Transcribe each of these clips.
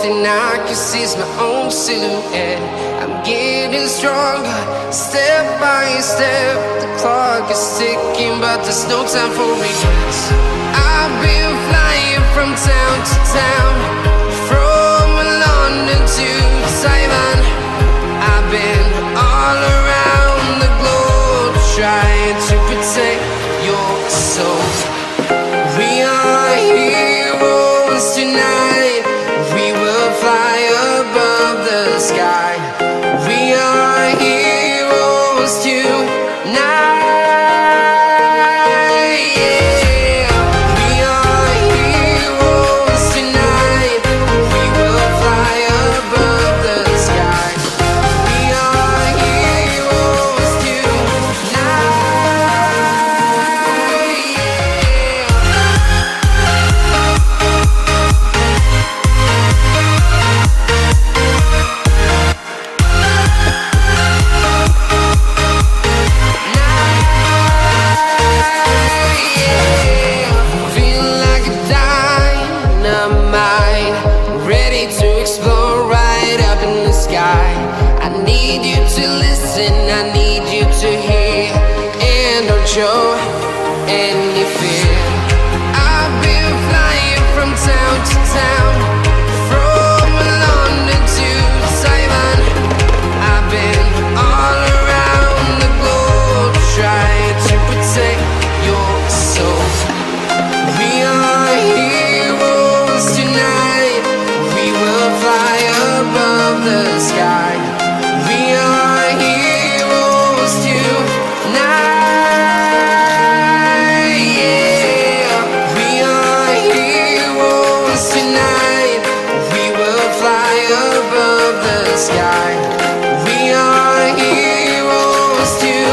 thing I can see is my own silhouette. I'm getting stronger, step by step. The clock is ticking, but there's no time for regrets. I've been flying from town to town, from London to Taiwan. I've been all around the globe, trying to protect your soul. We are heroes tonight. We will fly above the sky. We are heroes tonight. Yeah. We are heroes tonight. We will fly above the sky. We are heroes tonight. I need you to listen, I need you to hear, and don't show any fear. I've been flying from town to town, from London to Taiwan. I've been all around the globe, trying to protect your soul. We are heroes tonight. We will fly above the sky. We are heroes tonight. Yeah. We are heroes tonight. We will fly above the sky. We are heroes tonight.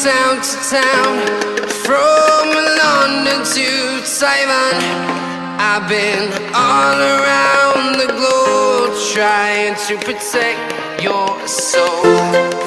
Town to town, from London to Taiwan. I've been all around the globe, trying to protect your soul.